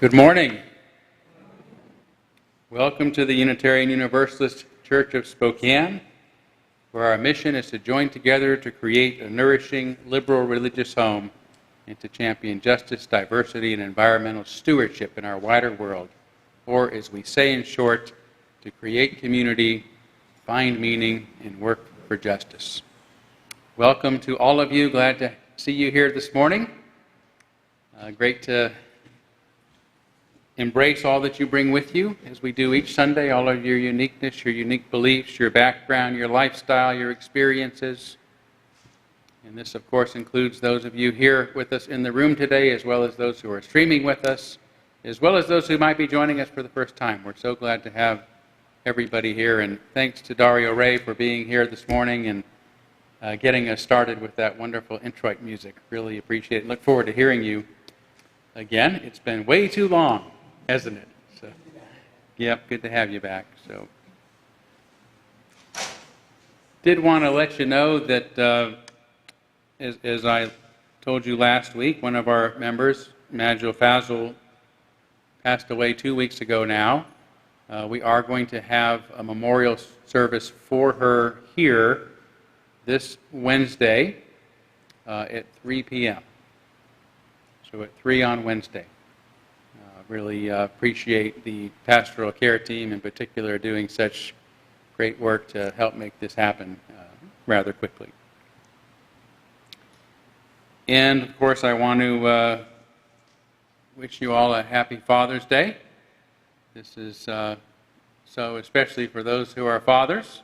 Good morning. Welcome to the Unitarian Universalist Church of Spokane, where our mission is to join together to create a nourishing, liberal religious home and to champion justice, diversity, and environmental stewardship in our wider world, or, as we say in short, to create community, find meaning, and work for justice. Welcome to all of you. Glad to see you here this morning. Great to embrace all that you bring with you, as we do each Sunday, all of your uniqueness, your unique beliefs, your background, your lifestyle, your experiences. And this, of course, includes those of you here with us in the room today, as well as those who are streaming with us, as well as those who might be joining us for the first time. We're so glad to have everybody here, and thanks to Dario Ray for being here this morning and getting us started with that wonderful introit music. Really appreciate it. Look forward to hearing you again. It's been way too long, hasn't it? So, yep, good to have you back. So, did want to let you know that, as I told you last week, one of our members, Majel Fazl, passed away 2 weeks ago now. We are going to have a memorial service for her here this Wednesday at 3 p.m. So at 3 on Wednesday. Really appreciate the pastoral care team in particular doing such great work to help make this happen rather quickly. And of course I want to wish you all a happy Father's Day. This is so especially for those who are fathers,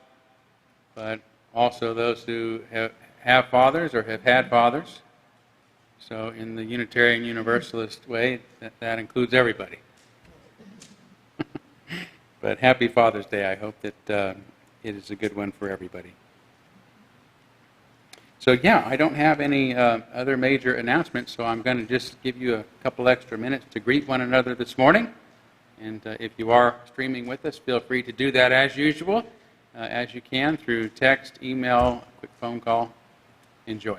but also those who have fathers or have had fathers. So in the Unitarian Universalist way, that includes everybody. But happy Father's Day. I hope that it is a good one for everybody. So yeah, I don't have any other major announcements, so I'm going to just give you a couple extra minutes to greet one another this morning. And if you are streaming with us, feel free to do that as usual, as you can, through text, email, quick phone call. Enjoy.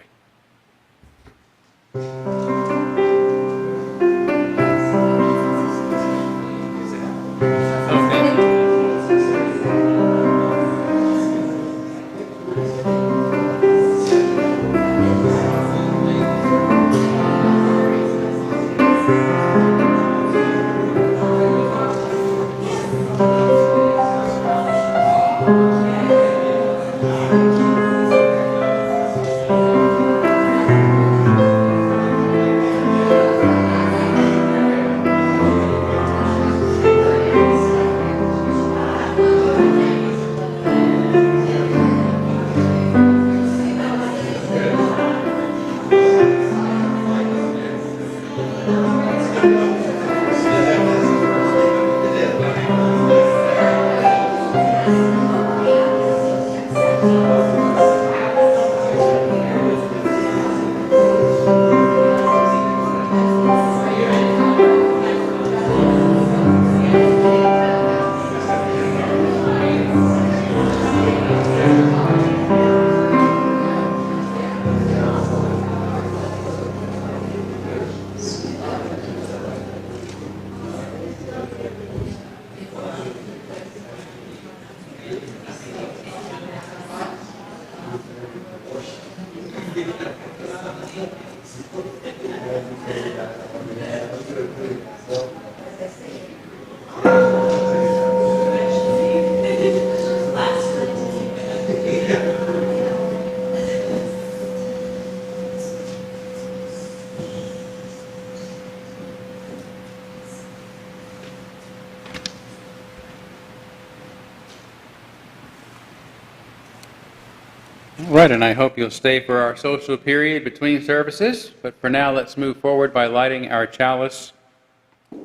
All right, and I hope you'll stay for our social period between services. But for now, let's move forward by lighting our chalice,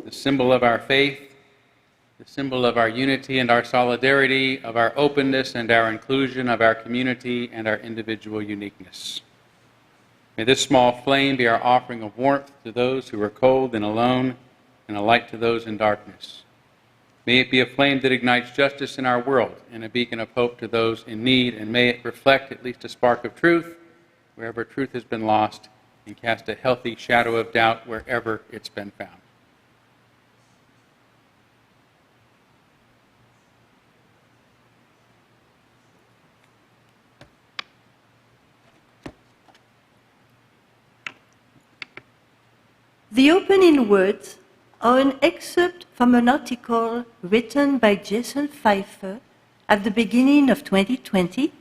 the symbol of our faith, the symbol of our unity and our solidarity, of our openness and our inclusion, of our community and our individual uniqueness. May this small flame be our offering of warmth to those who are cold and alone, and a light to those in darkness. May it be a flame that ignites justice in our world and a beacon of hope to those in need, and may it reflect at least a spark of truth wherever truth has been lost, and cast a healthy shadow of doubt wherever it's been found. The opening words are an excerpt from an article written by Jason Pfeiffer at the beginning of 2020,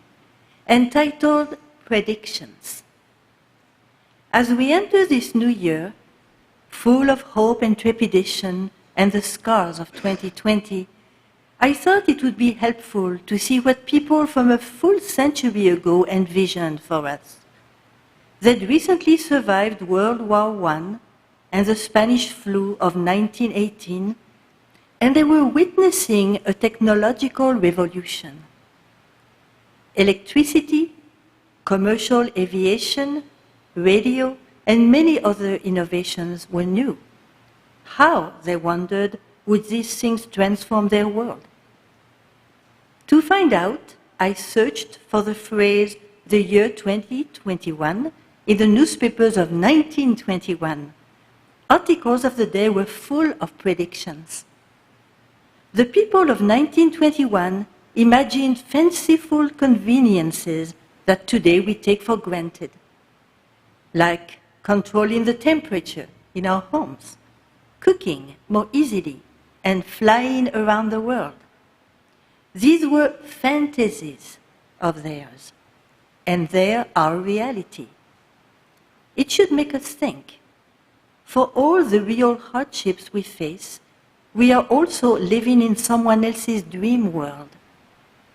entitled Predictions. As we enter this new year, full of hope and trepidation and the scars of 2020, I thought it would be helpful to see what people from a full century ago envisioned for us. They'd recently survived World War I and the Spanish flu of 1918, and they were witnessing a technological revolution. Electricity, commercial aviation, radio, and many other innovations were new. How, they wondered, would these things transform their world? To find out, I searched for the phrase "the year 2021" in the newspapers of 1921. Articles of the day were full of predictions. The people of 1921 imagined fanciful conveniences that today we take for granted, like controlling the temperature in our homes, cooking more easily, and flying around the world. These were fantasies of theirs, and they are our reality. It should make us think. For all the real hardships we face, we are also living in someone else's dream world,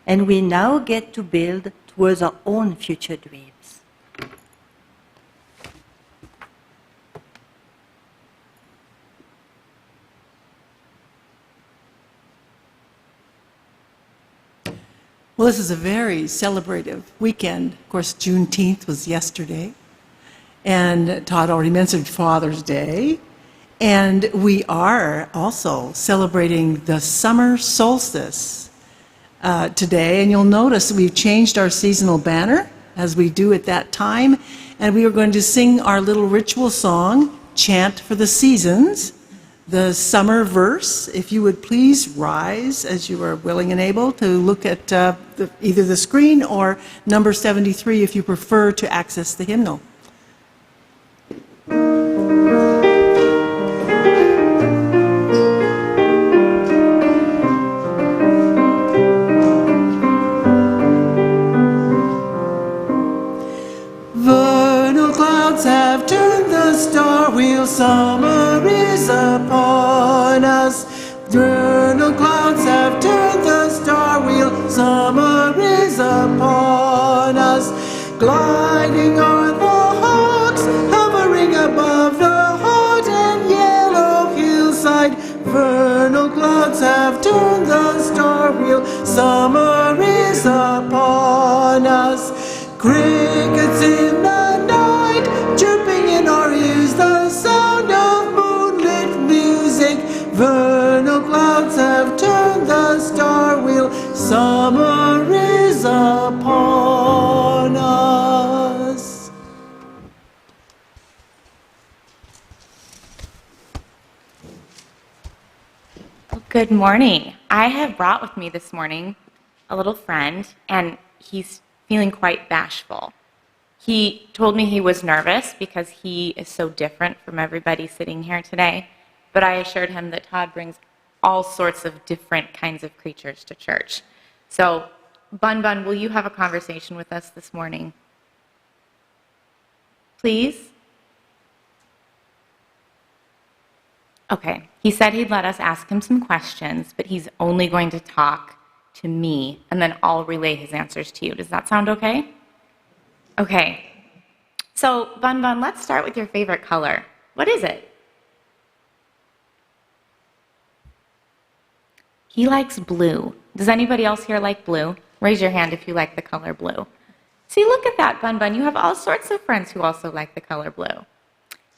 and we now get to build towards our own future dreams. Well, this is a very celebrative weekend. Of course, Juneteenth was yesterday. And Todd already mentioned Father's Day. And we are also celebrating the summer solstice today. And you'll notice we've changed our seasonal banner, as we do at that time. And we are going to sing our little ritual song, Chant for the Seasons, the summer verse. If you would please rise as you are willing and able to look at either the screen or number 73 if you prefer to access the hymnal. Vernal clouds have turned the star wheel, summer is upon us. Vernal clouds have turned the star wheel, summer is upon us. Gliding on the hawks, hovering above the hot and yellow hillside. Vernal clouds have turned the star wheel, summer is upon us. Crickets in the night, chirping in our ears, the sound of moonlit music. Vernal clouds have turned the star wheel, summer is upon us. Well, good morning. I have brought with me this morning a little friend, and he's feeling quite bashful. He told me he was nervous because he is so different from everybody sitting here today, but I assured him that Todd brings all sorts of different kinds of creatures to church. So, Bun Bun, will you have a conversation with us this morning? Please? Okay, he said he'd let us ask him some questions, but he's only going to talk to me, and then I'll relay his answers to you. Does that sound okay? Okay. So, Bun Bun, let's start with your favorite color. What is it? He likes blue. Does anybody else here like blue? Raise your hand if you like the color blue. See, look at that, Bun Bun. You have all sorts of friends who also like the color blue.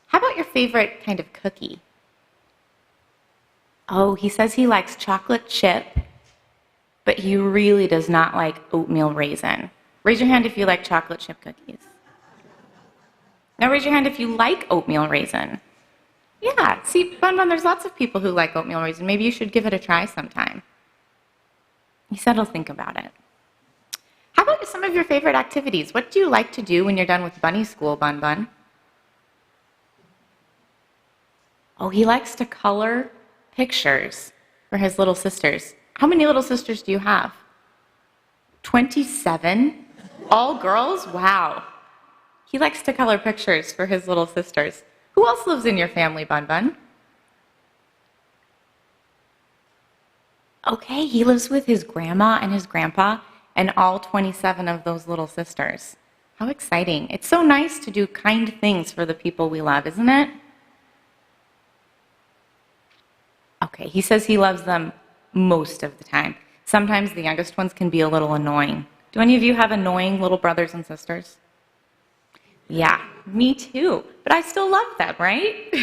How about your favorite kind of cookie? Oh, he says he likes chocolate chip, but he really does not like oatmeal raisin. Raise your hand if you like chocolate chip cookies. Now raise your hand if you like oatmeal raisin. Yeah, see, Bun Bun, there's lots of people who like oatmeal raisin. Maybe you should give it a try sometime. He said he'll think about it. How about some of your favorite activities? What do you like to do when you're done with bunny school, Bun Bun? Oh, he likes to color pictures for his little sisters. How many little sisters do you have? 27? All girls? Wow. He likes to color pictures for his little sisters. Who else lives in your family, Bun Bun? Okay, he lives with his grandma and his grandpa and all 27 of those little sisters. How exciting. It's so nice to do kind things for the people we love, isn't it? Okay, he says he loves them most of the time. Sometimes the youngest ones can be a little annoying. Do any of you have annoying little brothers and sisters? Yeah, me too. But I still love them, right?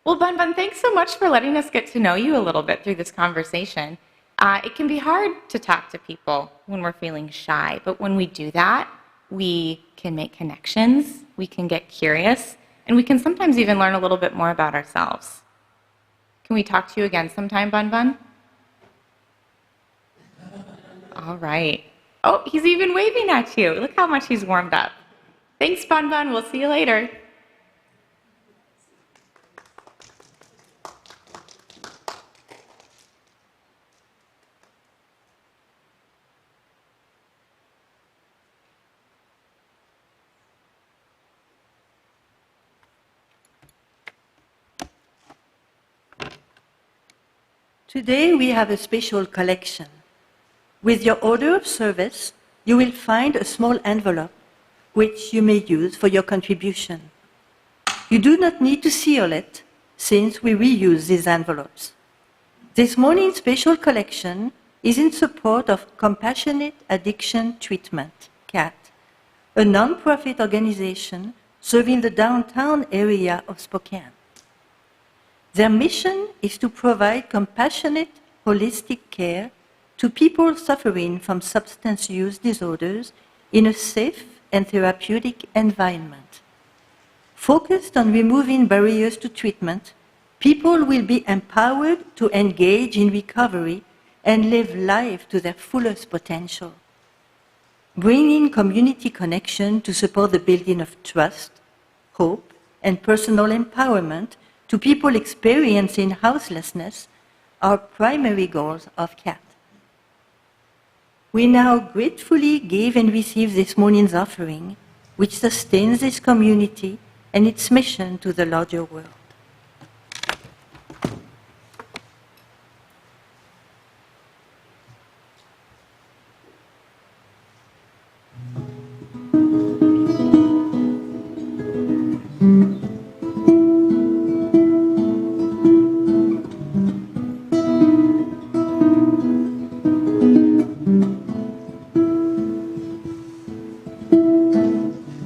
Well, Bun Bun, thanks so much for letting us get to know you a little bit through this conversation. It can be hard to talk to people when we're feeling shy, but when we do that, we can make connections, we can get curious, and we can sometimes even learn a little bit more about ourselves. Can we talk to you again sometime, Bun Bun? All right. Oh, he's even waving at you. Look how much he's warmed up. Thanks, Bun Bun. We'll see you later. Today we have a special collection. With your order of service, you will find a small envelope which you may use for your contribution. You do not need to seal it since we reuse these envelopes. This morning's special collection is in support of Compassionate Addiction Treatment, CAT, a non-profit organization serving the downtown area of Spokane. Their mission is to provide compassionate, holistic care to people suffering from substance use disorders in a safe and therapeutic environment. Focused on removing barriers to treatment, people will be empowered to engage in recovery and live life to their fullest potential. Bringing community connection to support the building of trust, hope, and personal empowerment to people experiencing houselessness are primary goals of CAT. We now gratefully give and receive this morning's offering, which sustains this community and its mission to the larger world.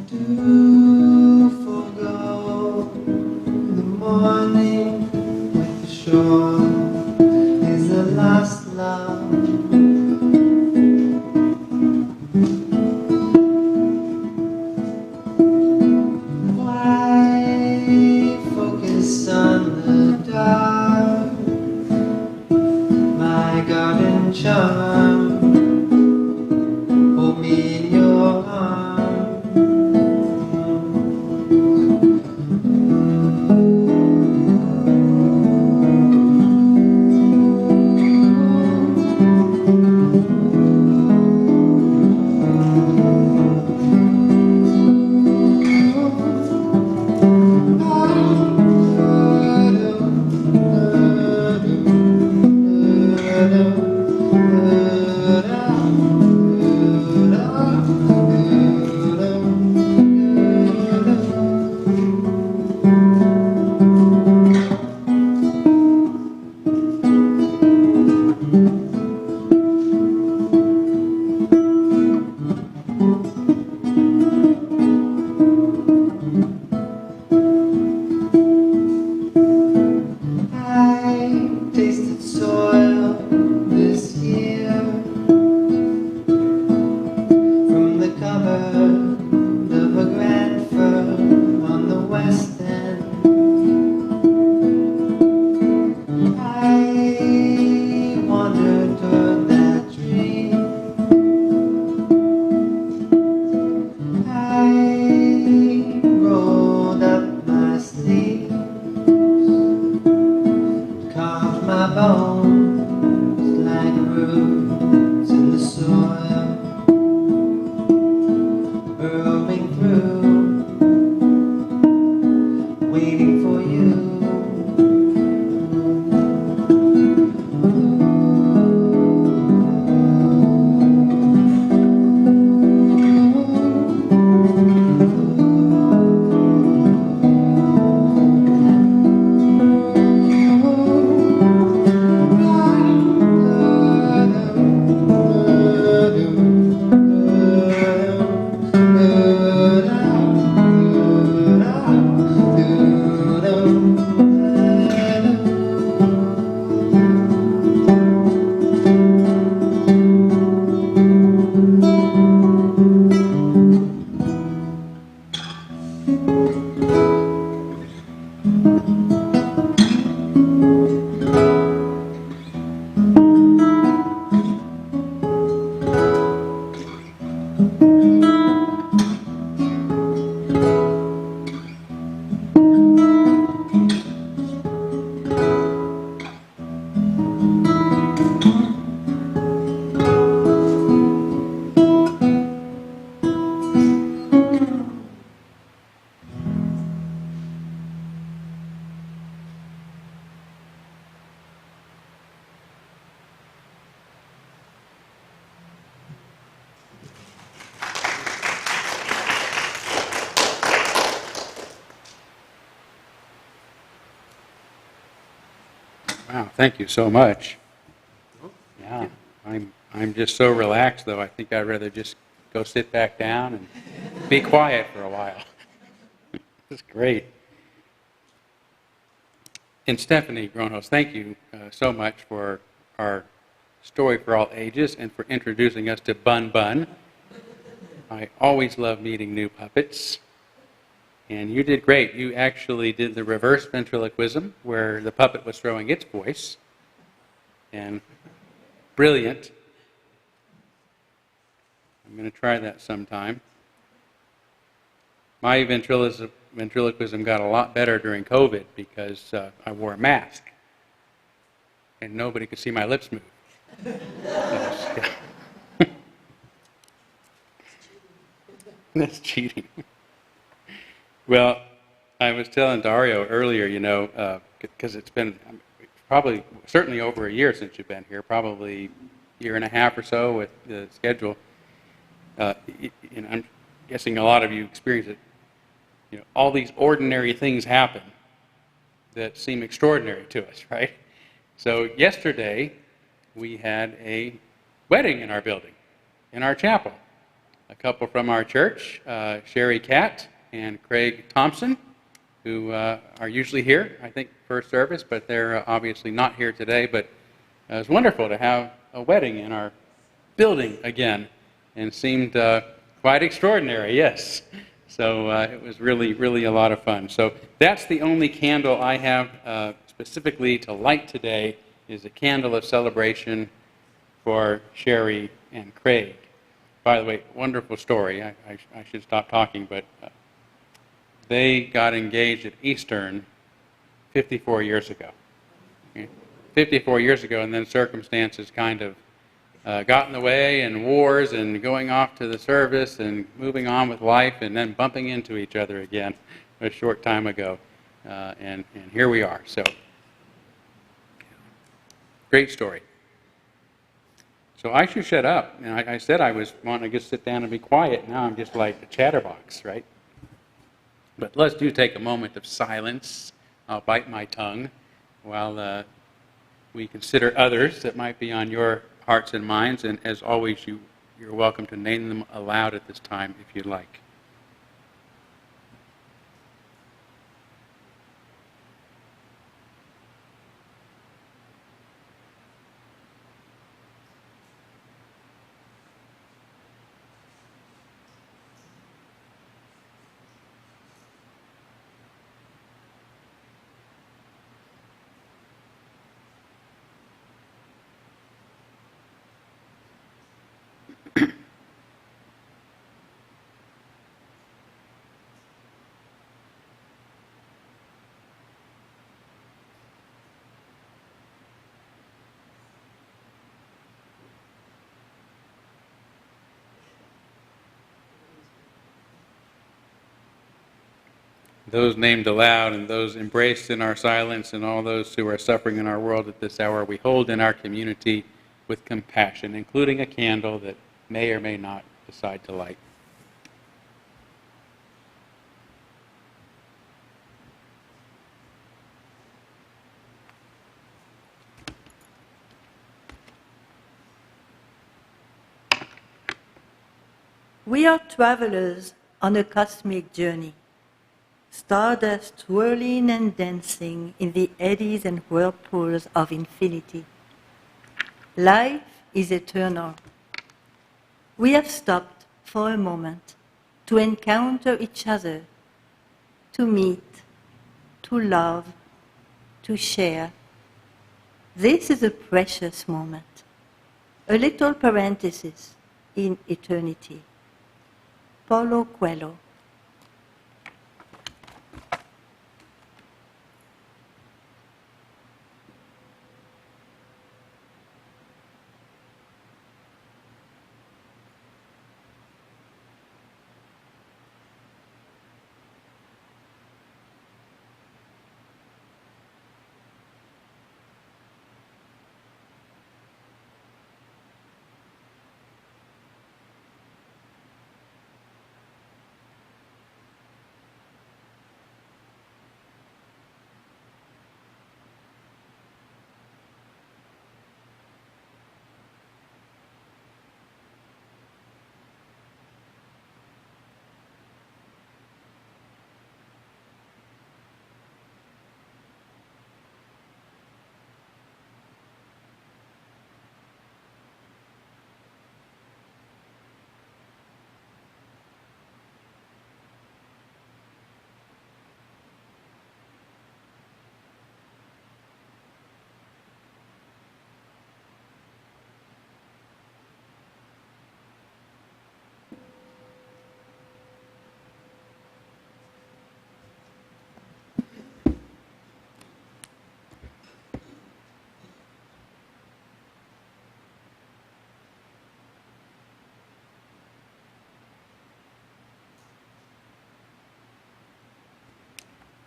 To forgo the waiting for you. Wow, thank you so much. Yeah, I'm just so relaxed, though. I think I'd rather just go sit back down and be quiet for a while. This is great. And Stephanie Gronholz, thank you so much for our story for all ages and for introducing us to Bun Bun. I always love meeting new puppets. And you did great. You actually did the reverse ventriloquism, where the puppet was throwing its voice. And brilliant. I'm going to try that sometime. My ventriloquism got a lot better during COVID because I wore a mask. And nobody could see my lips move. That's cheating. Well, I was telling Dario earlier, because it's been probably, certainly over a year since you've been here, probably a year and a half or so with the schedule. I'm guessing a lot of you experience it. All these ordinary things happen that seem extraordinary to us, right? So yesterday, we had a wedding in our building, in our chapel. A couple from our church, Sherry Catt and Craig Thompson, who are usually here, I think, first service, but they're obviously not here today. But it was wonderful to have a wedding in our building again, and seemed quite extraordinary, yes. So it was really, really a lot of fun. So that's the only candle I have specifically to light today, is a candle of celebration for Sherry and Craig. By the way, wonderful story. I should stop talking, but they got engaged at Eastern 54 years ago. Okay? 54 years ago, and then circumstances kind of got in the way, and wars, and going off to the service, and moving on with life, and then bumping into each other again a short time ago. And here we are. So, great story. So I should shut up. And I said I was wanting to just sit down and be quiet. Now I'm just like a chatterbox, right? But let's take a moment of silence. I'll bite my tongue while we consider others that might be on your hearts and minds. And as always, you're welcome to name them aloud at this time if you'd like. those named aloud and those embraced in our silence and all those who are suffering in our world at this hour, we hold in our community with compassion, including a candle that may or may not decide to light. We are travelers on a cosmic journey, stardust swirling and dancing in the eddies and whirlpools of infinity. Life is eternal. We have stopped for a moment to encounter each other, to meet, to love, to share. This is a precious moment, a little parenthesis in eternity. Paulo Coelho.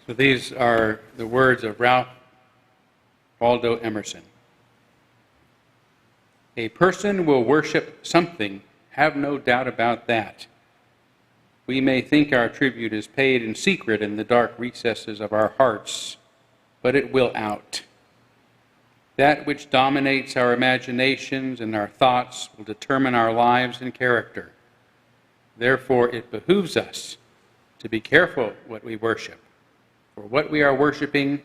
So these are the words of Ralph Waldo Emerson. A person will worship something, have no doubt about that. We may think our tribute is paid in secret in the dark recesses of our hearts, but it will out. That which dominates our imaginations and our thoughts will determine our lives and character. Therefore, it behooves us to be careful what we worship. For what we are worshiping,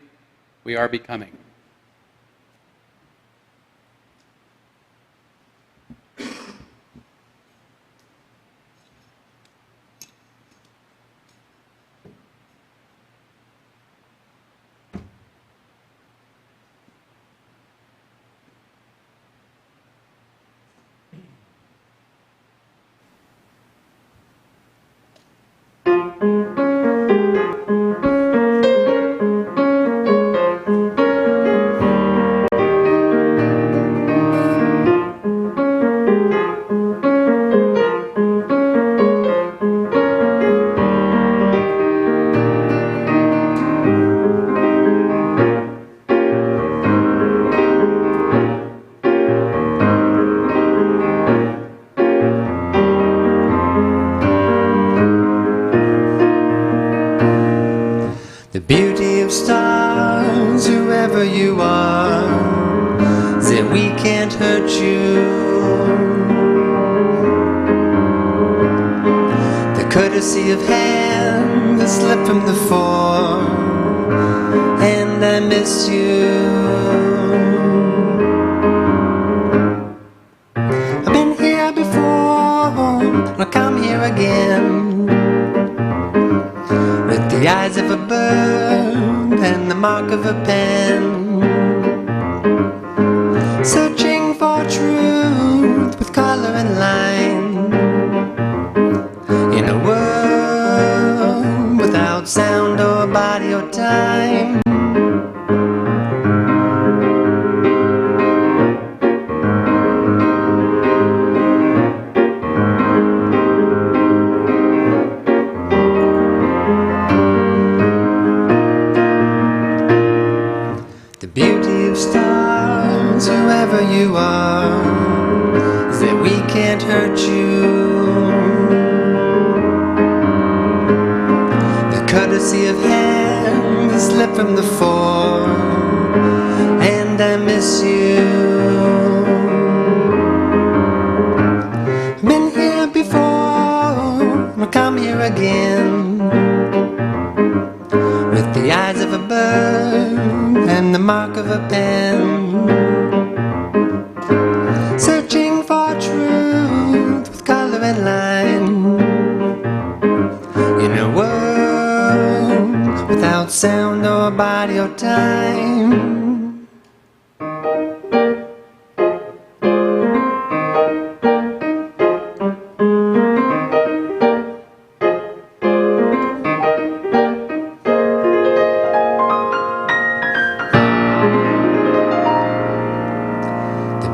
we are becoming. The beauty of stars, whoever you are, that we can't hurt you. The courtesy of hand that slipped from the fore, and I miss you. I've been here before, I'll come here again. With the eyes of a bird and the mark of a pen, searching for truth with color and line, in a world without sound or body or time. of stars, whoever you are, is that we can't hurt you. The courtesy of hand has slipped from the fore, and I miss you. Been here before, I'll come here again, with the eyes of a bird and the mark of a pen, searching for truth with color and line, in a world without sound or body or time.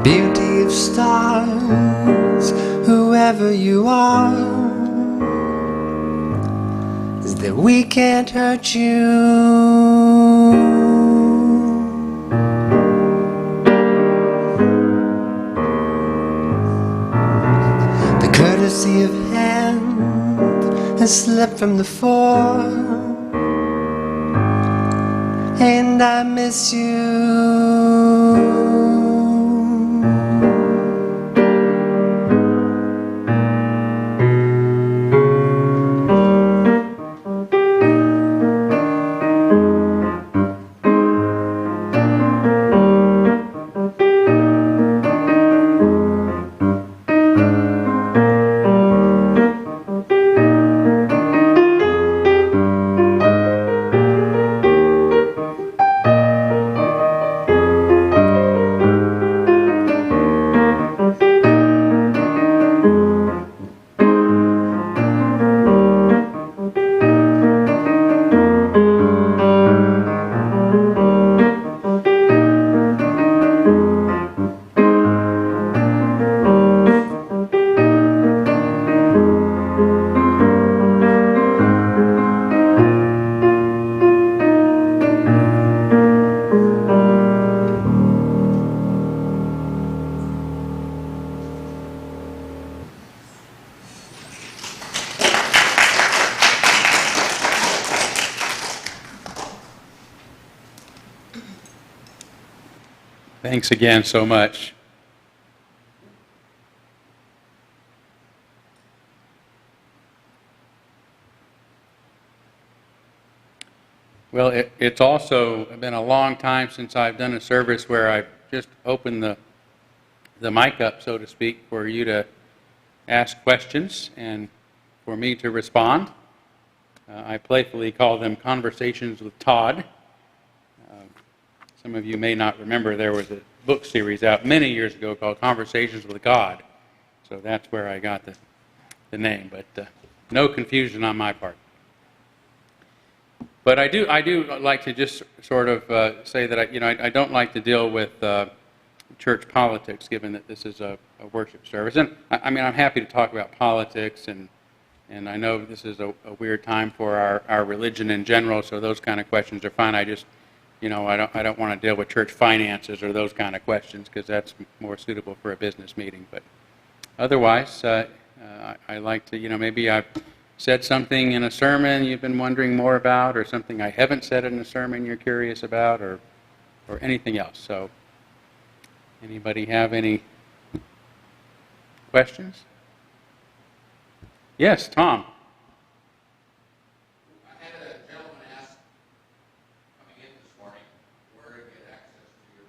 Beauty of stars, whoever you are, is that we can't hurt you. The courtesy of hand has slipped from the fore, and I miss you. Thanks again so much. Well, it's also been a long time since I've done a service where I've just opened the mic up, so to speak, for you to ask questions and for me to respond. I playfully call them Conversations with Todd. Some of you may not remember there was a book series out many years ago called Conversations with God. So that's where I got the name, but no confusion on my part. But I do like to just sort of say that I don't like to deal with church politics, given that this is a worship service. And I mean, I'm happy to talk about politics, and I know this is a weird time for our religion in general, so those kind of questions are fine. I just, I don't want to deal with church finances or those kind of questions, because that's more suitable for a business meeting. But otherwise, I like to, maybe I've said something in a sermon you've been wondering more about, or something I haven't said in a sermon you're curious about, or anything else. So, anybody have any questions? Yes, Tom. I had a gentleman ask, coming in this morning, where to get access to your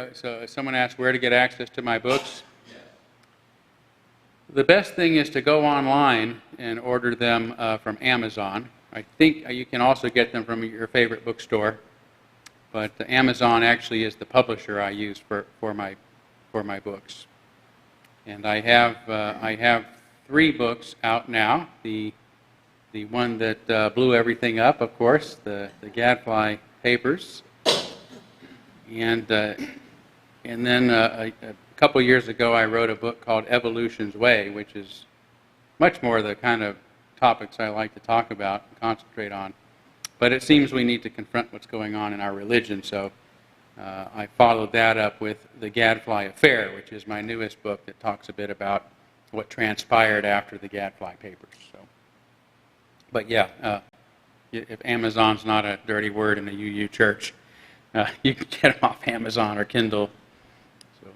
books. So someone asked where to get access to my books. Yes. The best thing is to go online and order them from Amazon. I think you can also get them from your favorite bookstore, but Amazon actually is the publisher I use for my books. And I have 3 books out now. The one that blew everything up, of course, the Gadfly Papers, and then a couple years ago I wrote a book called Evolution's Way, which is much more the kind of topics I like to talk about and concentrate on. But it seems we need to confront what's going on in our religion, so I followed that up with The Gadfly Affair, which is my newest book that talks a bit about what transpired after the Gadfly papers. So, but yeah, if Amazon's not a dirty word in a UU church, you can get them off Amazon or Kindle. So,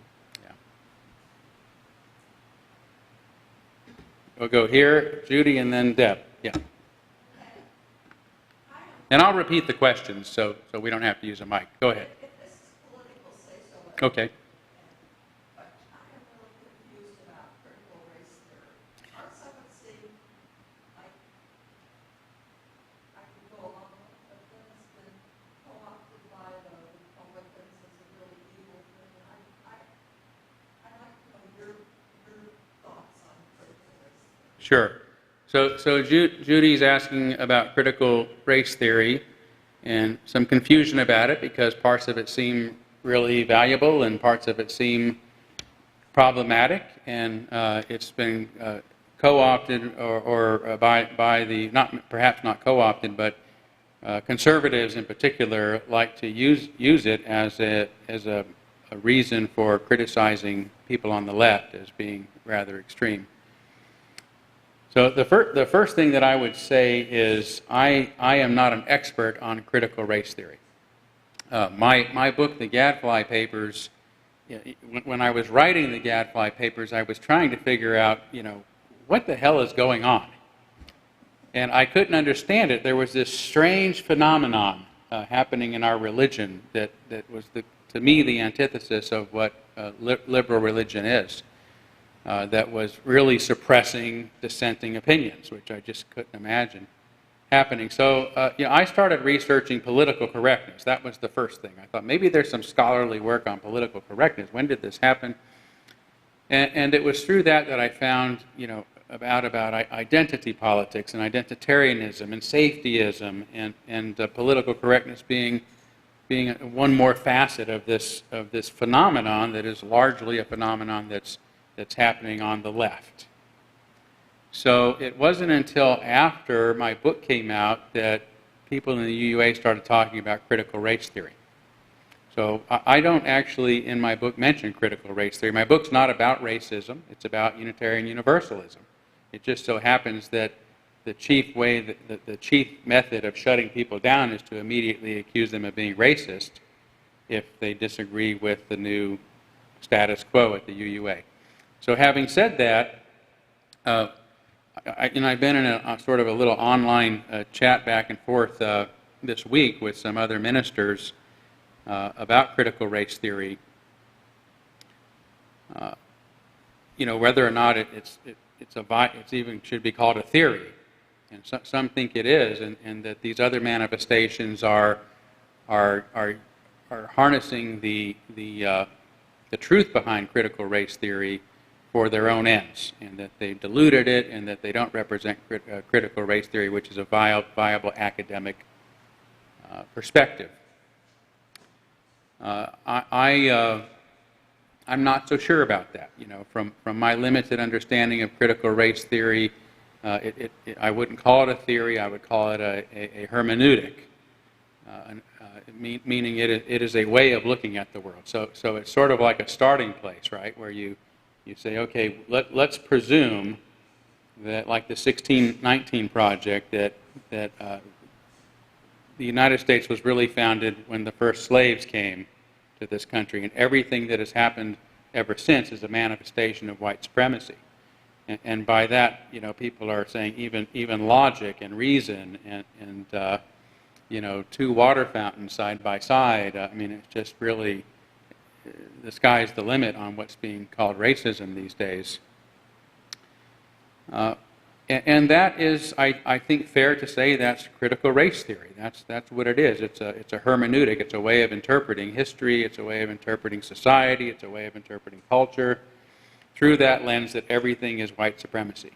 yeah. We'll go here, Judy, and then Deb. Yeah. And I'll repeat the questions so we don't have to use a mic. Go ahead. Okay. Sure. So Judy's asking about critical race theory and some confusion about it because parts of it seem really valuable and parts of it seem problematic, and it's been co-opted or by the, perhaps not co-opted, but conservatives in particular like to use it as a reason for criticizing people on the left as being rather extreme. So the first thing that I would say is I am not an expert on critical race theory. My book, The Gadfly Papers, when I was writing The Gadfly Papers, I was trying to figure out, what the hell is going on? And I couldn't understand it. There was this strange phenomenon happening in our religion that was, to me, the antithesis of what liberal religion is. That was really suppressing dissenting opinions, which I just couldn't imagine happening. So, I started researching political correctness. That was the first thing. I thought maybe there's some scholarly work on political correctness. When did this happen? And it was through that I found, about identity politics and identitarianism and safetyism and political correctness being one more facet of this phenomenon that is largely a phenomenon that's happening on the left. So it wasn't until after my book came out that people in the UUA started talking about critical race theory. So I don't actually, in my book, mention critical race theory. My book's not about racism. It's about Unitarian Universalism. It just so happens that the chief way, the chief method of shutting people down is to immediately accuse them of being racist if they disagree with the new status quo at the UUA. So having said that, I've been in a sort of a little online chat back and forth this week with some other ministers about critical race theory. Whether or not it's even should be called a theory, and some think it is, and that these other manifestations are harnessing the truth behind critical race theory for their own ends, and that they diluted it, and that they don't represent critical race theory, which is a viable academic perspective. I'm not so sure about that. From my limited understanding of critical race theory, I wouldn't call it a theory. I would call it a hermeneutic, meaning it is a way of looking at the world. So it's sort of like a starting place, right, where you say, okay, let's presume that, like the 1619 Project, that the United States was really founded when the first slaves came to this country, and everything that has happened ever since is a manifestation of white supremacy. And by that, people are saying even logic and reason and two water fountains side by side. It's just really, the sky's the limit on what's being called racism these days. And that is, I think, fair to say that's critical race theory. That's what it is. It's a hermeneutic. It's a way of interpreting history. It's a way of interpreting society. It's a way of interpreting culture through that lens that everything is white supremacy.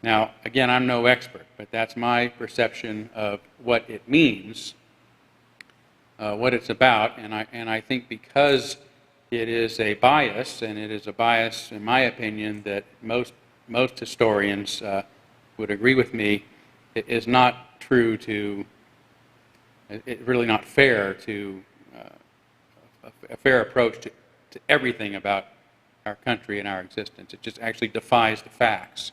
Now, again, I'm no expert, but that's my perception of what it means, what it's about, and I think because it is a bias, and it is a bias, in my opinion, that most historians would agree with me, it is not true to, really not fair to, a fair approach to everything about our country and our existence. It just actually defies the facts.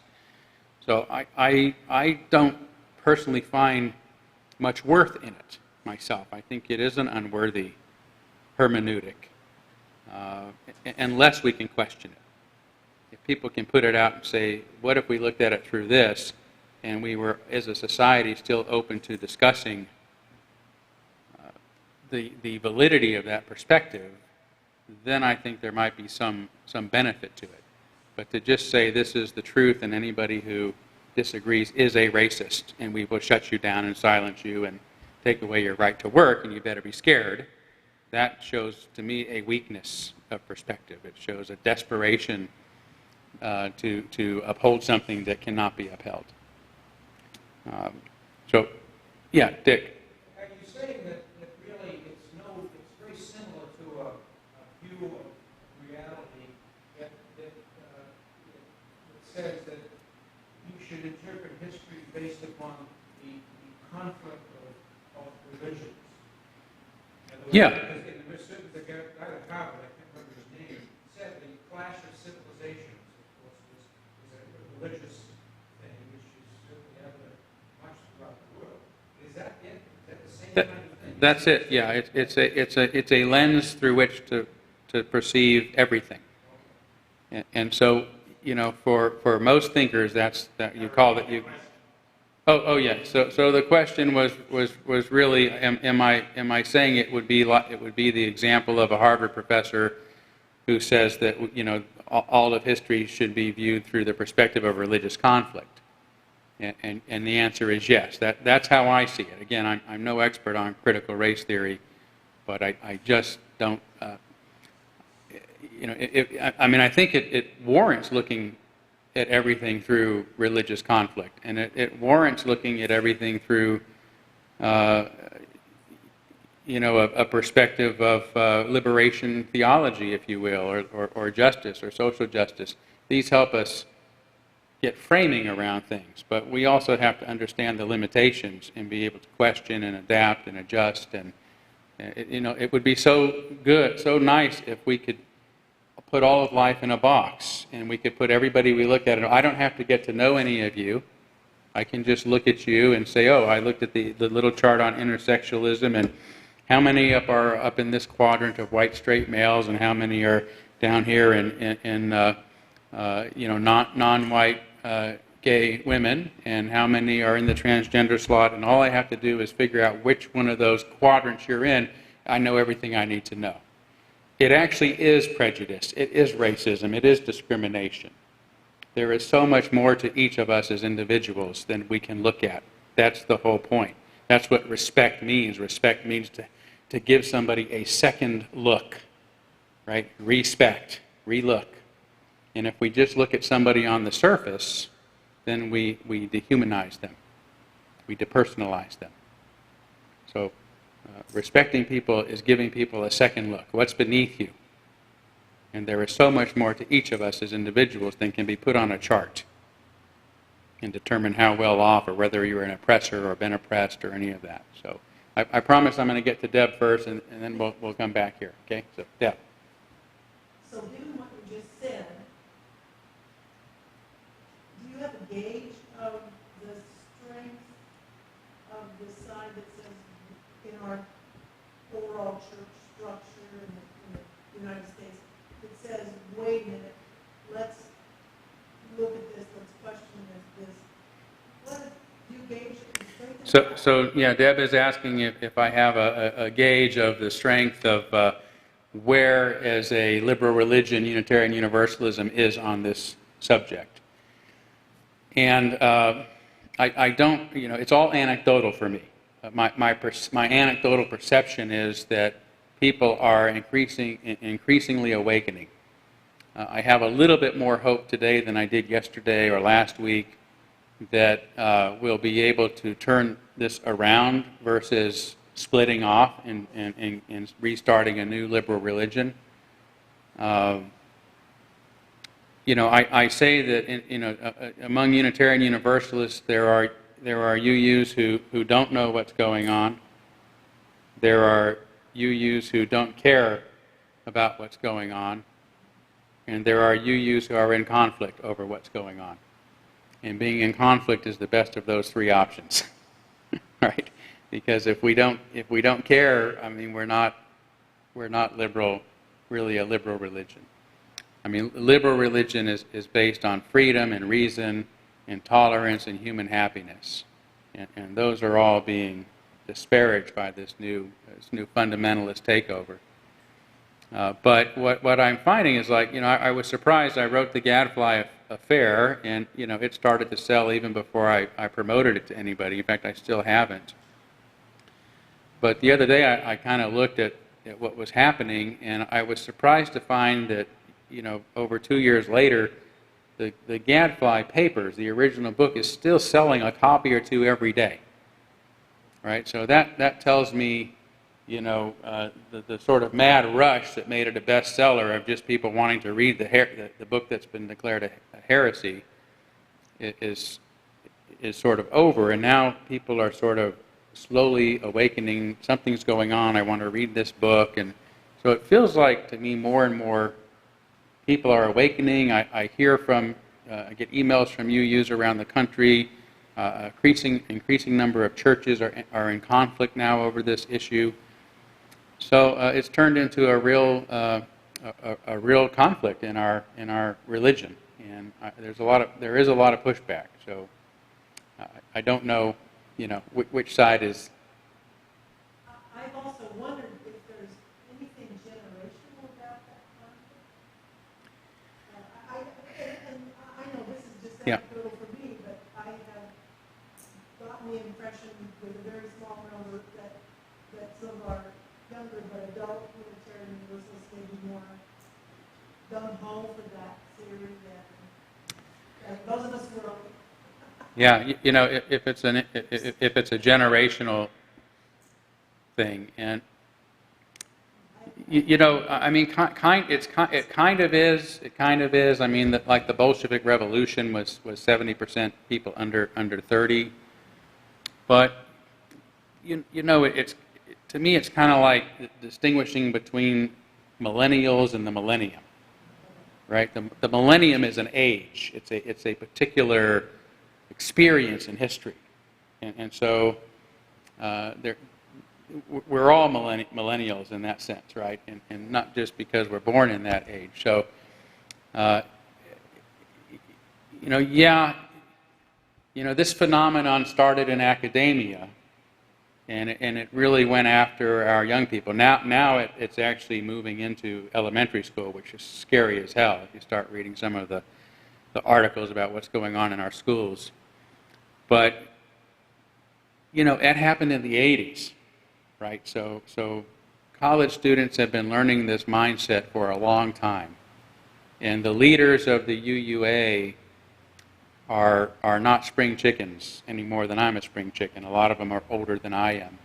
So I don't personally find much worth in it myself. I think it is an unworthy hermeneutic, unless we can question it. If people can put it out and say, what if we looked at it through this, and we were, as a society, still open to discussing the validity of that perspective, then I think there might be some benefit to it. But to just say this is the truth and anybody who disagrees is a racist and we will shut you down and silence you and take away your right to work and you better be scared, that shows to me a weakness of perspective. It shows a desperation to uphold something that cannot be upheld. So, yeah, Dick. Are you saying that really it's very similar to a view of reality that says that you should interpret history based upon the conflict of religions? Yeah. Because in the guy at Harvard, I can't remember his name, said the clash of civilizations, of course, is a religious thing, which is certainly evident much throughout the world. Is that it? Is that the same kind of thing? That's it. Yeah, it's a lens through which to perceive everything, and so for most thinkers that you call that you. Oh yeah. So the question was really am I saying it would be the example of a Harvard professor who says that all of history should be viewed through the perspective of religious conflict, and the answer is yes. That's how I see it. Again, I'm no expert on critical race theory, but I just don't. I think it warrants looking at everything through religious conflict, and it warrants looking at everything through, a perspective of liberation theology, if you will, or justice or social justice. These help us get framing around things, but we also have to understand the limitations and be able to question and adapt and adjust. And it would be so good, so nice if we could put all of life in a box, and we could put everybody we look at. And I don't have to get to know any of you. I can just look at you and say, oh, I looked at the little chart on intersexualism, and how many are up in this quadrant of white straight males, and how many are down here in non-white gay women, and how many are in the transgender slot. And all I have to do is figure out which one of those quadrants you're in. I know everything I need to know. It actually is prejudice, it is racism, it is discrimination. There is so much more to each of us as individuals than we can look at. That's the whole point. That's what respect means. Respect means to give somebody a second look, right? Respect, relook. And if we just look at somebody on the surface, then we dehumanize them. We depersonalize them. So, respecting people is giving people a second look. What's beneath you? And there is so much more to each of us as individuals than can be put on a chart and determine how well off or whether you're an oppressor or been oppressed or any of that. So I promise I'm going to get to Deb first, and then we'll come back here. Okay? So Deb. So given what you just said, do you have a gauge of the strength of the side that says in our overall church structure in the United States that says, wait a minute, let's look at this, let's question this. What do you gauge the strength of that? So yeah, Deb is asking if I have a gauge of the strength of where, as a liberal religion, Unitarian Universalism is on this subject. And I don't, it's all anecdotal for me. My anecdotal perception is that people are increasingly awakening. I have a little bit more hope today than I did yesterday or last week that we'll be able to turn this around versus splitting off and restarting a new liberal religion. I say that among Unitarian Universalists there are UUs who don't know what's going on. There are UUs who don't care about what's going on. And there are UUs who are in conflict over what's going on. And being in conflict is the best of those three options, right? Because if we don't care, I mean, we're not liberal, really a liberal religion. I mean, liberal religion is based on freedom and reason and tolerance and human happiness. And those are all being disparaged by this new fundamentalist takeover. But what I'm finding is, like, I was surprised. I wrote the Gadfly Affair, and, it started to sell even before I promoted it to anybody. In fact, I still haven't. But the other day, I kind of looked at what was happening, and I was surprised to find that, over 2 years later, the Gadfly Papers, the original book, is still selling a copy or two every day. Right? So that tells me, the sort of mad rush that made it a bestseller of just people wanting to read the book that's been declared a heresy is sort of over, and now people are sort of slowly awakening. Something's going on. I want to read this book, and so it feels like to me more and more people are awakening. I hear from, I get emails from UUs around the country. Increasing number of churches are in conflict now over this issue. So it's turned into a real conflict in our religion, and there is a lot of pushback. So I don't know, which side is. I've also wondered if there's anything generational about that conflict. I know this is just anecdotal for me, but I have gotten the impression with a very small number that some of our younger but adult Unitarian Universalists may be more gung-ho for that theory than those of us who are. Yeah, if it's a generational thing, and I mean, it kind of is. I mean, like the Bolshevik Revolution was 70% people under 30, but to me it's kind of like distinguishing between millennials and the millennium, right? The millennium is an age. It's a particular experience in history, and so we're all millennials in that sense, right? And not just because we're born in that age. So, this phenomenon started in academia, and it really went after our young people. Now it's actually moving into elementary school, which is scary as hell if you start reading some of the articles about what's going on in our schools. But, it happened in the 80s, right? So college students have been learning this mindset for a long time. And the leaders of the UUA are not spring chickens any more than I'm a spring chicken. A lot of them are older than I am.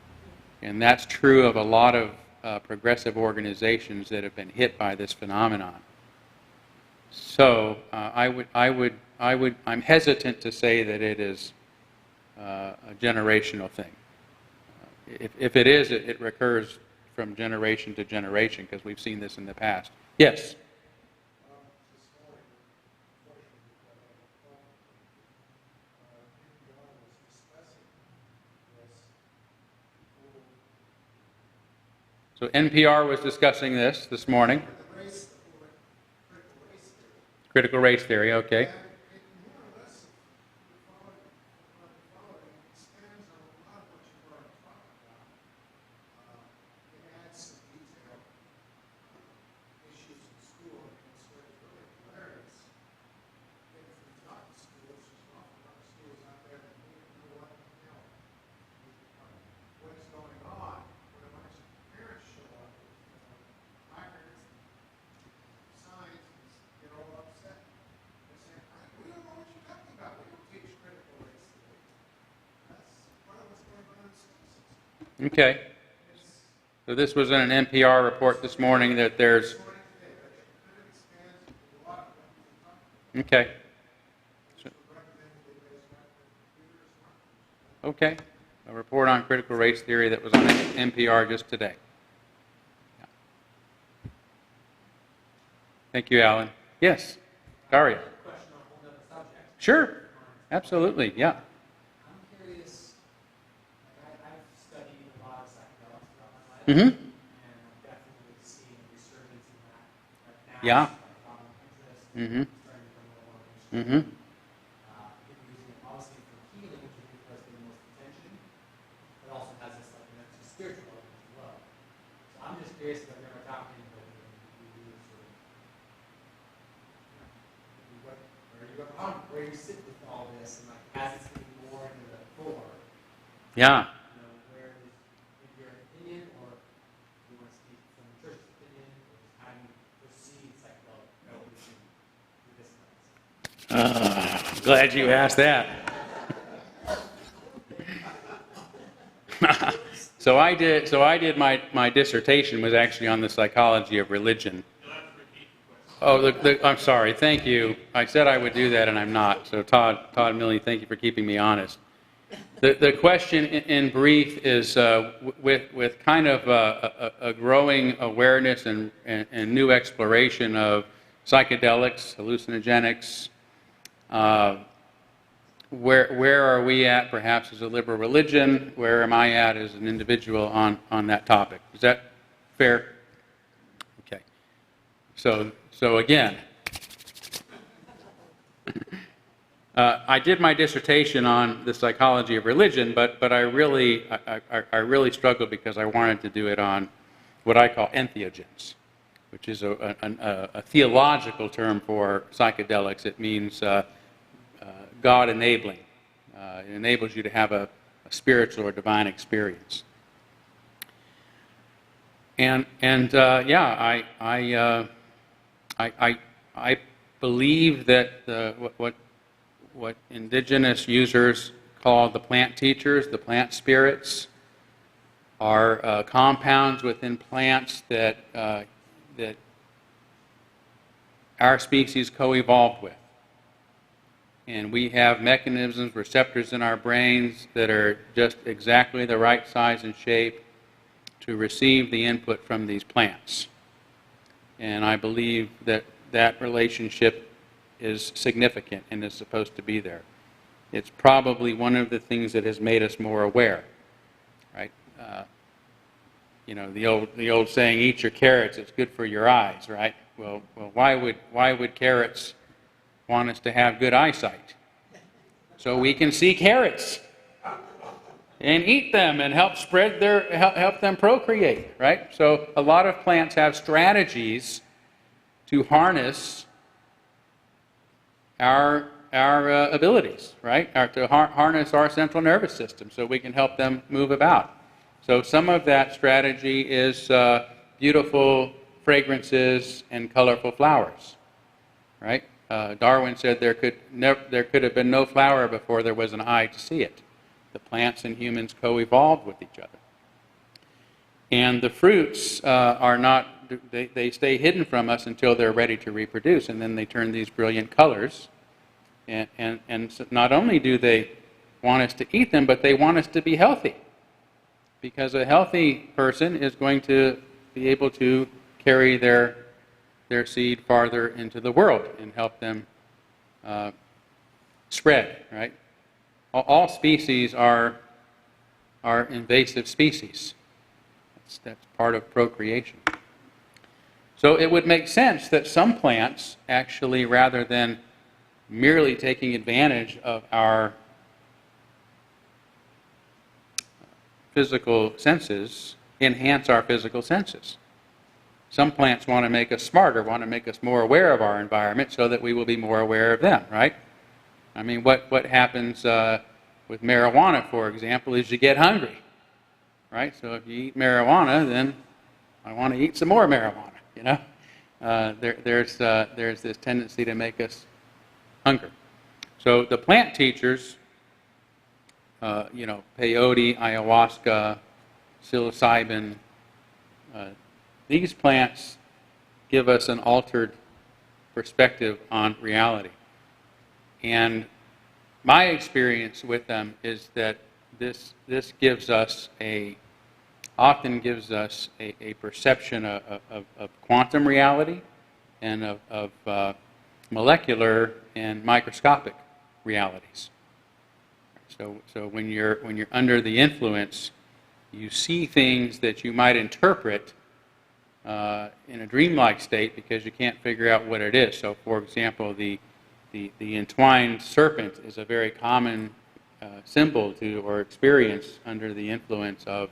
And that's true of a lot of progressive organizations that have been hit by this phenomenon. So I'm hesitant to say that it is a generational thing. If it is, it recurs from generation to generation, because we've seen this in the past. Yes? So NPR was discussing this morning. Critical race theory, okay. Okay. So this was in an NPR report this morning that there's... Okay. Okay. A report on critical race theory that was on NPR just today. Yeah. Thank you, Alan. Yes, Daria. Question on a whole other subject. Sure. Absolutely. Yeah. I'm curious, I've studied a lot of psychedelics throughout my life, Mm-hmm. and I'm definitely seeing a resurgence in that. Like now, Yeah. it's like a lot of interest, Mm-hmm. starting to become a little more mainstream. Mm-hmm. People using it obviously for healing, which is because the most attention, but also has this like an extra spiritual element as well. So I'm just curious if I've never talked to anybody who do sort of, where you sit with all this, and like as it's getting more into the core, Yeah. where is in your opinion, or you want to speak from the church's opinion, or just how do you perceive psychedelic evolution through this lens? Glad you asked that. So I did my dissertation was actually on the psychology of religion. Oh, I'm sorry. Thank you. I said I would do that, and I'm not. So Todd and Millie, thank you for keeping me honest. The question in brief is with kind of a growing awareness and new exploration of psychedelics, hallucinogenics. Where are we at, perhaps as a liberal religion? Where am I at as an individual on that topic? Is that fair? Okay. So again, I did my dissertation on the psychology of religion, but I really struggled because I wanted to do it on what I call entheogens, which is a theological term for psychedelics. It means God enabling. It enables you to have a spiritual or divine experience. And yeah, I believe that what indigenous users call the plant teachers, the plant spirits, are compounds within plants that our species co-evolved with. And we have mechanisms, receptors in our brains that are just exactly the right size and shape to receive the input from these plants. And I believe that that relationship is significant and is supposed to be there. It's probably one of the things that has made us more aware, right? The old saying, "Eat your carrots; it's good for your eyes," right? Well, why would carrots want us to have good eyesight? So we can see carrots and eat them and help them procreate, right? So a lot of plants have strategies to harness our abilities, right? To harness our central nervous system so we can help them move about. So some of that strategy is beautiful fragrances and colorful flowers, right? Darwin said there could have been no flower before there was an eye to see it. The plants and humans co-evolved with each other. And the fruits are not, they stay hidden from us until they're ready to reproduce, and then they turn these brilliant colors. And so not only do they want us to eat them, but they want us to be healthy. Because a healthy person is going to be able to carry their seed farther into the world and help them spread, right? All species are invasive species. That's part of procreation. So it would make sense that some plants actually, rather than merely taking advantage of our physical senses, enhance our physical senses. Some plants want to make us smarter, want to make us more aware of our environment so that we will be more aware of them, right? I mean, what happens with marijuana, for example, is you get hungry, right? So if you eat marijuana, then I want to eat some more marijuana, you know? There's this tendency to make us hunger. So the plant teachers, peyote, ayahuasca, psilocybin, these plants give us an altered perspective on reality. And my experience with them is that this gives us often gives us a perception of quantum reality and of molecular and microscopic realities. So when you're under the influence, you see things that you might interpret in a dreamlike state because you can't figure out what it is. So, for example, the entwined serpent is a very common symbol to or experience under the influence of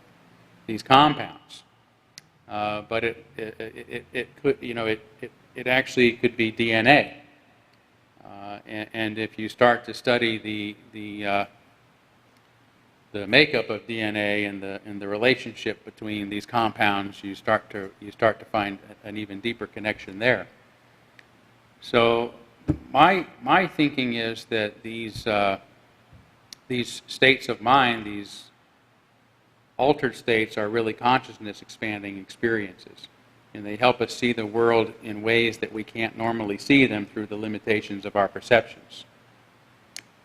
these compounds. But it could, it actually could be DNA. And if you start to study the makeup of DNA and the relationship between these compounds, you start to find an even deeper connection there. So my thinking is that these states of mind, these altered states, are really consciousness expanding experiences, and they help us see the world in ways that we can't normally see them through the limitations of our perceptions.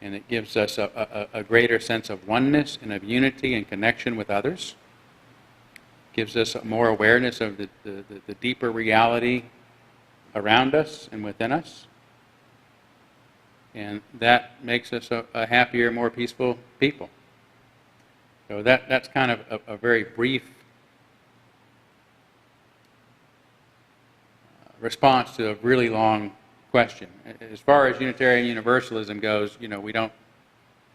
And it gives us a greater sense of oneness and of unity and connection with others. Gives us more awareness of the deeper reality around us and within us. And that makes us a happier, more peaceful people. So that's kind of a very brief response to a really long question. As far as Unitarian Universalism goes, we don't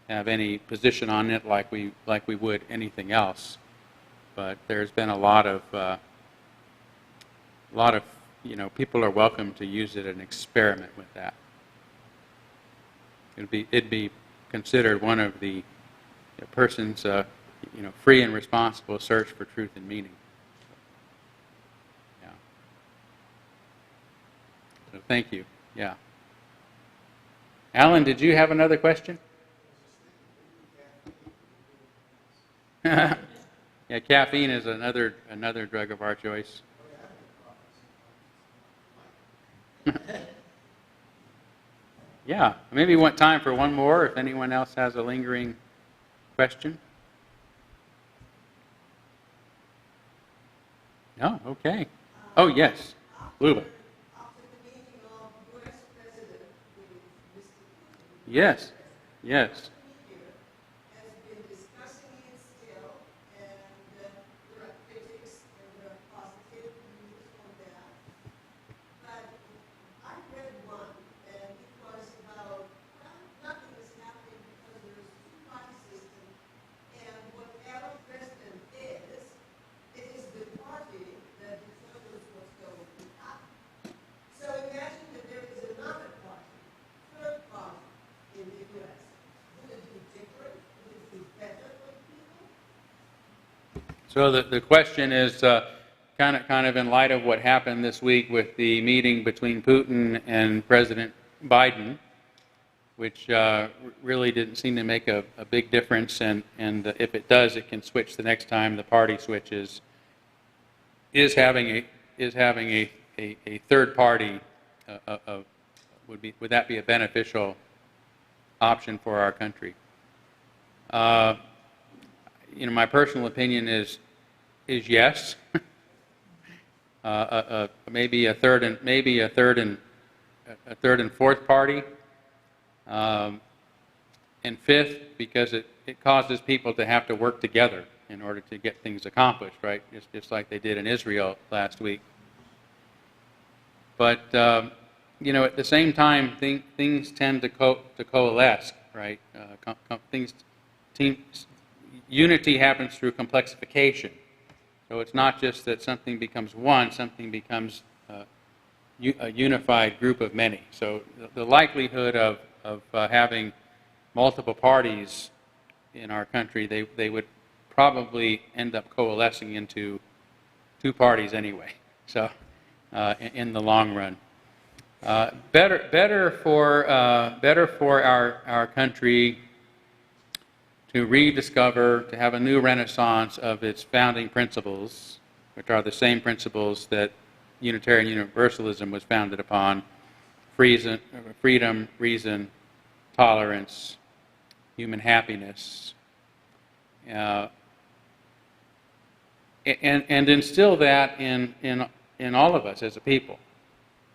have any position on it like we would anything else. But there's been a lot of people are welcome to use it and experiment with that. It'd be considered one of the person's free and responsible search for truth and meaning. Yeah. So thank you. Yeah. Alan, did you have another question? Yeah, caffeine is another drug of our choice. Yeah, maybe we want time for one more if anyone else has a lingering question. No? Okay. Oh, yes. Luba. Yes. Yes. So the question is kind of in light of what happened this week with the meeting between Putin and President Biden, which really didn't seem to make a big difference, and if it does, it can switch the next time the party switches. Is having a third party would that be a beneficial option for our country? My personal opinion is yes. Maybe a third and fourth party, and fifth, because it causes people to have to work together in order to get things accomplished, right? Just like they did in Israel last week. But at the same time, things tend to coalesce, right? Unity happens through complexification. So it's not just that something becomes one, something becomes a unified group of many. So the likelihood of having multiple parties in our country, they would probably end up coalescing into two parties anyway. So in the long run, better for our country to rediscover, to have a new renaissance of its founding principles, which are the same principles that Unitarian Universalism was founded upon: freedom, reason, tolerance, human happiness, uh, and instill that in all of us as a people,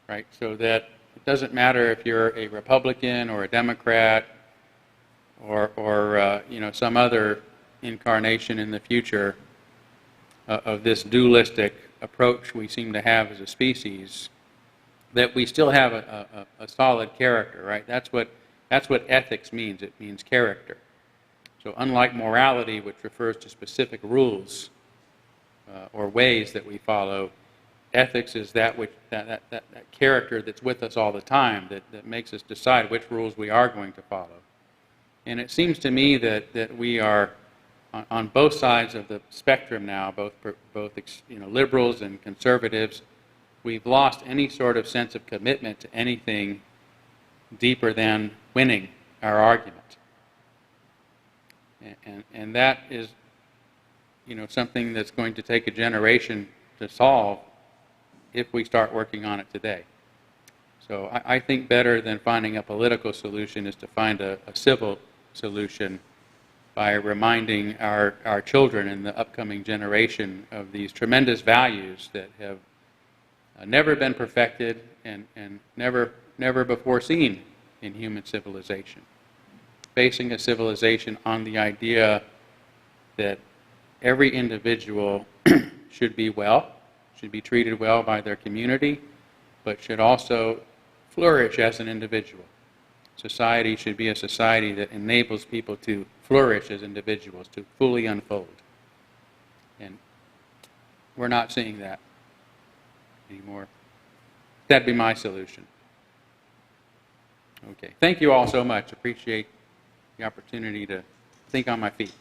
right? So that it doesn't matter if you're a Republican or a Democrat or some other incarnation in the future of this dualistic approach we seem to have as a species, that we still have a solid character, right? That's what ethics means. It means character. So unlike morality, which refers to specific rules or ways that we follow, ethics is that character that's with us all the time, that makes us decide which rules we are going to follow. And it seems to me that we are on both sides of the spectrum now, both liberals and conservatives. We've lost any sort of sense of commitment to anything deeper than winning our argument. And that is, something that's going to take a generation to solve if we start working on it today. So I think better than finding a political solution is to find a civil solution by reminding our children and the upcoming generation of these tremendous values that have never been perfected and never before seen in human civilization. Basing a civilization on the idea that every individual should be treated well by their community, but should also flourish as an individual. Society should be a society that enables people to flourish as individuals, to fully unfold. And we're not seeing that anymore. That'd be my solution. Okay. Thank you all so much. Appreciate the opportunity to think on my feet.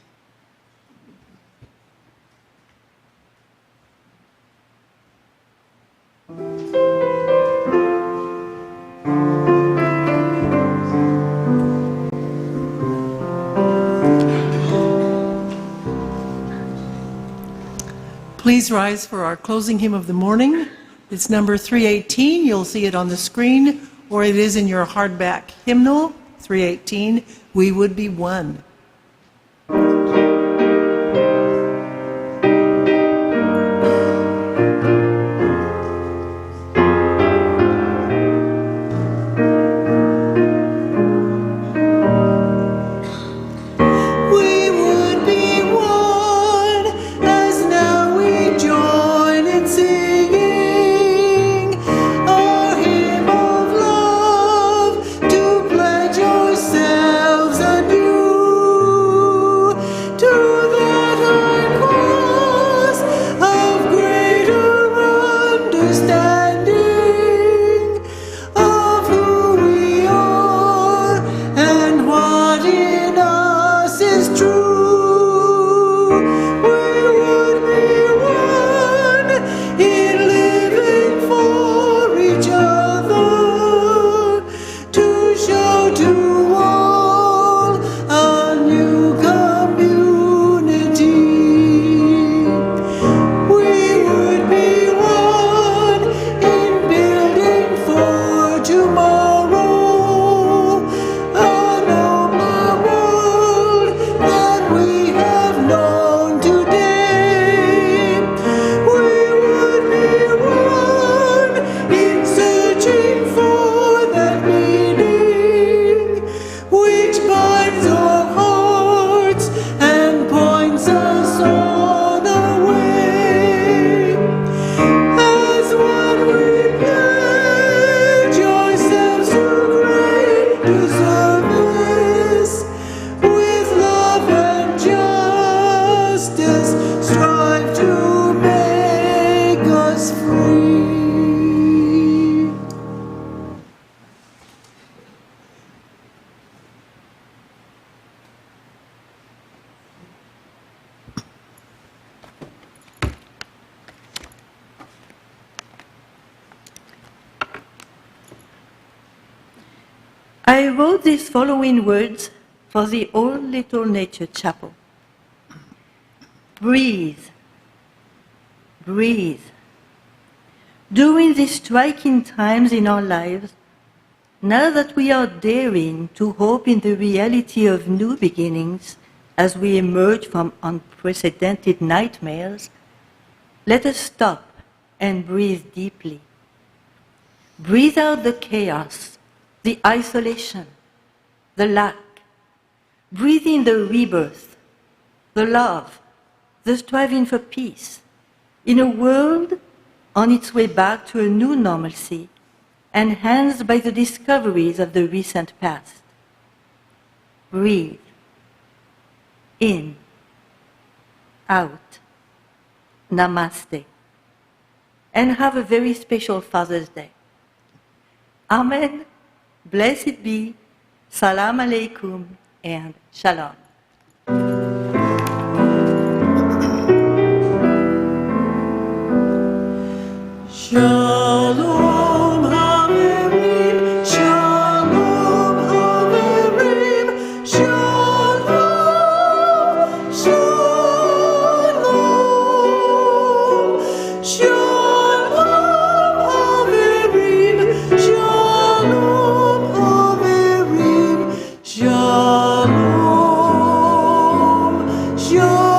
Please rise for our closing hymn of the morning. It's number 318. You'll see it on the screen, or it is in your hardback hymnal, 318, We Would Be One. I wrote these following words for the Old Little Nature Chapel. Breathe. Breathe. During these striking times in our lives, now that we are daring to hope in the reality of new beginnings as we emerge from unprecedented nightmares, let us stop and breathe deeply. Breathe out the chaos, the isolation, the lack. Breathe in the rebirth, the love, the striving for peace, in a world on its way back to a new normalcy, enhanced by the discoveries of the recent past. Breathe. In. Out. Namaste. And have a very special Father's Day. Amen. Blessed be. Salam alaikum and shalom. Shalom Haverim, Shalom Haverim, Shalom, Shalom, Shalom Haverim, Shalom Haverim, Shalom, Shalom.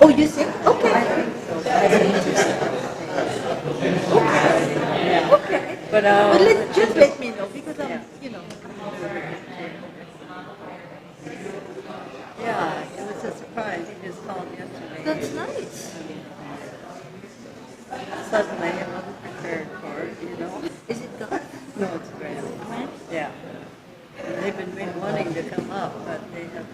Oh, you see? Okay. Okay. But just let me know because I'm, Yeah, it was a surprise. He just called yesterday. That's nice. Suddenly, I wasn't prepared for it. Is it good? No, it's grand. Yeah. And they've been wanting to come up, but they have